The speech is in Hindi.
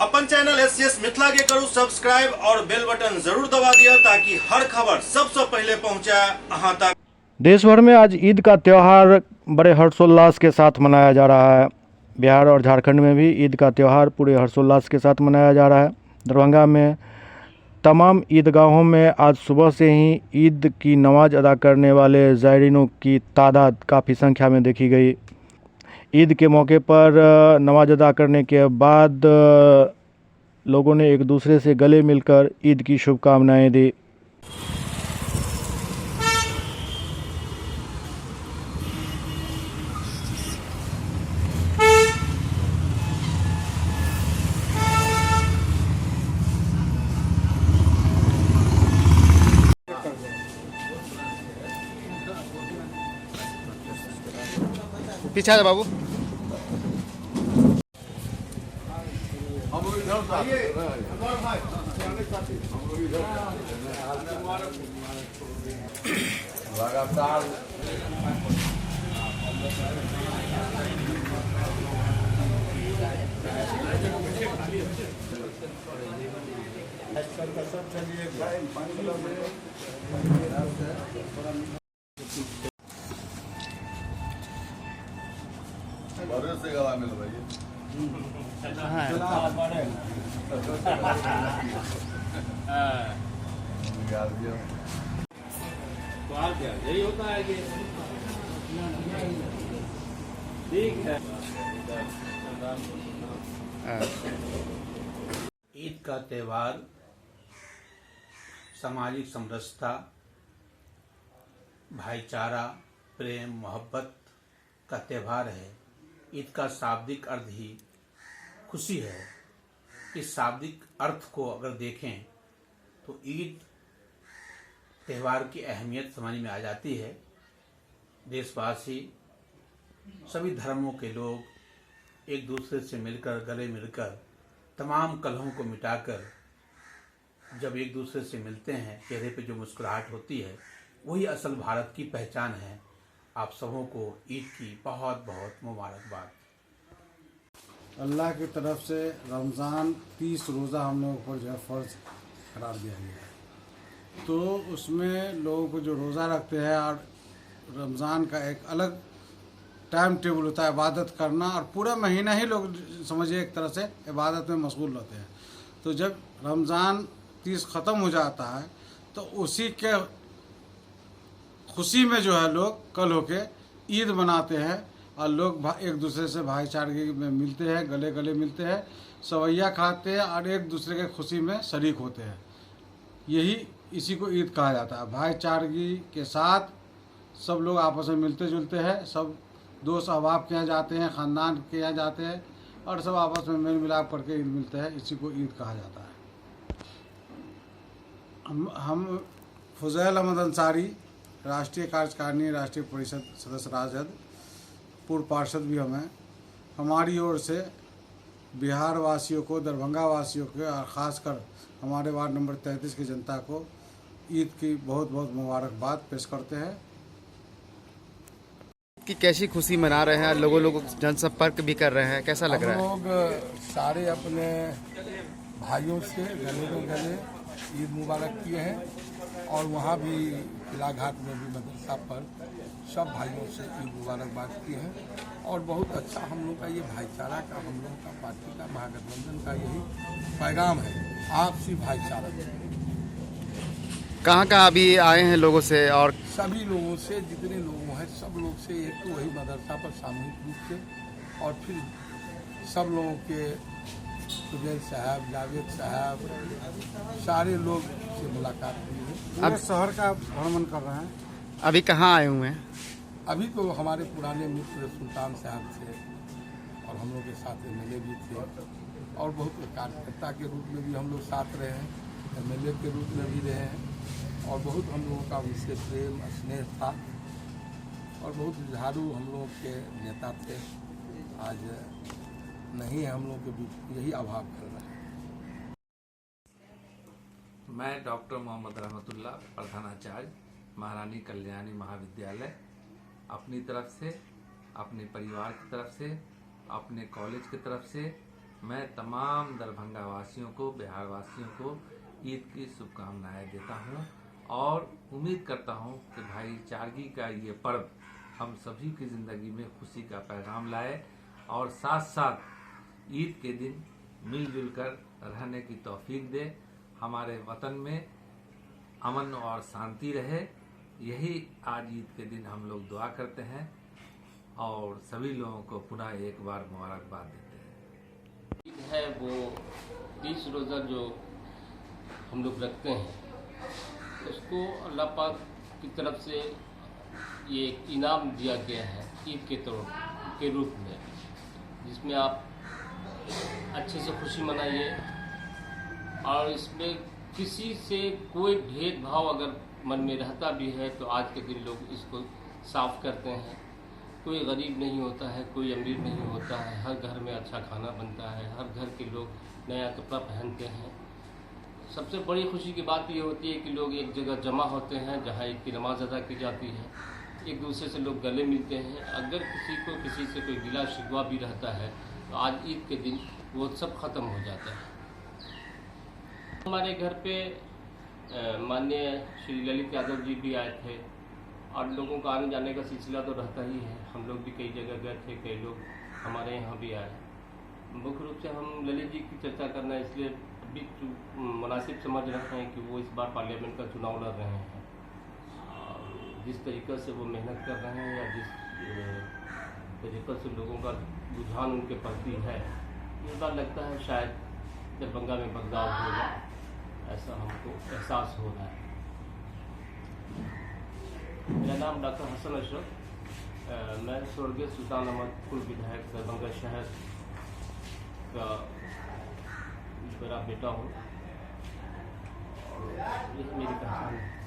अपन चैनल एससीएस मिथिला के करू सब्सक्राइब और बेल बटन जरूर दबा दिया ताकि हर खबर सबसे पहले पहुंचे अहां तक। देश भर में आज ईद का त्यौहार बड़े हर्षोल्लास के साथ मनाया जा रहा है। बिहार और झारखंड में भी ईद का त्यौहार पूरे हर्षोल्लास के साथ मनाया जा रहा है। दरभंगा में तमाम ईदगाहों में आज सुबह से ही ईद की नमाज अदा करने वाले ज़ायरीनों की तादाद काफ़ी संख्या में देखी गई। ईद के मौके पर नमाज अदा करने के बाद लोगों ने एक दूसरे से गले मिलकर ईद की शुभकामनाएं दी। पीछे आ बाबू। लगातार बड़े से गला मिल रही है। यही होता है कि ठीक है। ईद का त्यौहार सामाजिक समरसता, भाईचारा, प्रेम, मोहब्बत का त्यौहार है। ईद का शाब्दिक अर्थ ही खुशी है। इस शाब्दिक अर्थ को अगर देखें तो ईद त्यौहार की अहमियत समझ में आ जाती है। देशवासी, सभी धर्मों के लोग एक दूसरे से मिलकर, गले मिलकर, तमाम कलहों को मिटाकर जब एक दूसरे से मिलते हैं, चेहरे पे जो मुस्कुराहट होती है वही असल भारत की पहचान है। आप सबों को ईद की बहुत बहुत मुबारकबाद। अल्लाह की तरफ से रमज़ान 30 रोज़ा हम लोगों पर जो है फ़र्ज करार दिया गया है, तो उसमें लोगों को जो रोज़ा रखते हैं और रमज़ान का एक अलग टाइम टेबल होता है इबादत करना, और पूरा महीना ही लोग समझिए एक तरह से इबादत में मशगूल रहते हैं। तो जब रमज़ान 30 ख़त्म हो जाता है तो उसी के खुशी में जो है लोग कल होके ईद मनाते हैं और लोग एक दूसरे से भाईचारे में मिलते हैं, गले गले मिलते हैं, सवैया खाते हैं और एक दूसरे के खुशी में शरीक होते हैं। यही इसी को ईद कहा जाता है। भाईचारगी के साथ सब लोग आपस में मिलते जुलते हैं, सब दोस्त अहबाब के यहाँ जाते हैं, ख़ानदान के यहाँ जाते हैं और सब आपस में मेल मिलाप करके ईद मिलते हैं। इसी को ईद कहा जाता है। हम फुज़ैल अहमद अंसारी, राष्ट्रीय कार्यकारिणी, राष्ट्रीय परिषद सदस्य राजद, पूर्व पार्षद भी हम हैं। हमारी ओर से बिहार वासियों को, दरभंगा वासियों को और ख़ासकर हमारे वार्ड नंबर 33 की जनता को ईद की बहुत बहुत मुबारकबाद पेश करते हैं। कि कैसी खुशी मना रहे हैं, लोगों जनसंपर्क भी कर रहे हैं, कैसा लग रहा है? हम लोग सारे अपने भाइयों से गले में गले ईद मुबारक किए हैं और वहाँ भी किला घाट में भी मदरसा पर सब भाइयों से ईद मुबारकबाद किए हैं। और बहुत अच्छा हम लोग का ये भाईचारा का, हम लोग का पार्टी का, महागठबंधन का यही पैगाम है, आपसी भाईचारा। कहाँ अभी आए हैं लोगों से? और सभी लोगों से, जितने लोग हैं सब लोग से, एक तो वही मदरसा पर सामूहिक रूप से, और फिर सब लोगों के सुजैल साहब, जावेद साहब, सारे लोग से मुलाकात हुई है। पूरे शहर का भ्रमण कर रहे हैं। अभी कहाँ आए हुए हैं? अभी तो हमारे पुराने मित्र सुल्तान साहब थे और हम लोग के साथ एमएलए भी थे, और बहुत कार्यकर्ता के रूप में भी हम लोग साथ रहे हैं, एमएलए के रूप में भी रहे हैं, और बहुत हम लोगों का उनसे प्रेम स्नेह था, और बहुत जुझारू हम लोगों के नेता थे। आज नहीं है हम लोगों के बीच, यही अभाव कर रहा है। मैं डॉक्टर मोहम्मद रहमतुल्लाह, प्रधानाचार्य, महारानी कल्याणी महाविद्यालय, अपनी तरफ से, अपने परिवार की तरफ से, अपने कॉलेज की तरफ से मैं तमाम दरभंगा वासियों को, बिहार वासियों को ईद की शुभकामनाएं देता हूं और उम्मीद करता हूं कि भाईचारगी का ये पर्व हम सभी की ज़िंदगी में खुशी का पैगाम लाए और साथ साथ ईद के दिन मिलजुल कर रहने की तौफीक दे। हमारे वतन में अमन और शांति रहे, यही आज ईद के दिन हम लोग दुआ करते हैं और सभी लोगों को पुनः एक बार मुबारकबाद देते हैं। ईद है वो 30 रोज़ा जो हम लोग रखते हैं, उसको अल्लाह पाक की तरफ से ये एक इनाम दिया गया है ईद के रूप में, जिसमें आप अच्छे से खुशी मनाइए और इसमें किसी से कोई भेदभाव अगर मन में रहता भी है तो आज के दिन लोग इसको साफ करते हैं। कोई गरीब नहीं होता है, कोई अमीर नहीं होता है, हर घर में अच्छा खाना बनता है, हर घर के लोग नया कपड़ा पहनते हैं। सबसे बड़ी खुशी की बात ये होती है कि लोग एक जगह जमा होते हैं जहाँ ईद की नमाज अदा की जाती है, एक दूसरे से लोग गले मिलते हैं। अगर किसी से कोई गिला शिकवा भी रहता है तो आज ईद के दिन वो सब ख़त्म हो जाता है। हमारे घर पे माननीय श्री ललित यादव जी भी आए थे और लोगों का आने जाने का सिलसिला तो रहता ही है। हम लोग भी कई जगह गए थे, कई लोग हमारे यहाँ भी आए। मुख्य रूप से हम ललित जी की चर्चा करना इसलिए भी मुनासिब समझ रहे हैं कि वो इस बार पार्लियामेंट का चुनाव लड़ रहे हैं और जिस तरीक़े से वो मेहनत कर रहे हैं या जिस तरीक़े से लोगों का रुझान उनके प्रति है, इस बार लगता है शायद दरभंगा में बदलाव होगा, ऐसा हमको एहसास हो रहा है। मेरा नाम डॉक्टर हसन अशरफ, मैं स्वर्गीय सुल्तान अहमद पूर्व विधायक दरभंगा शहर का मेरा बेटा हूँ और ये मेरी पहचान है।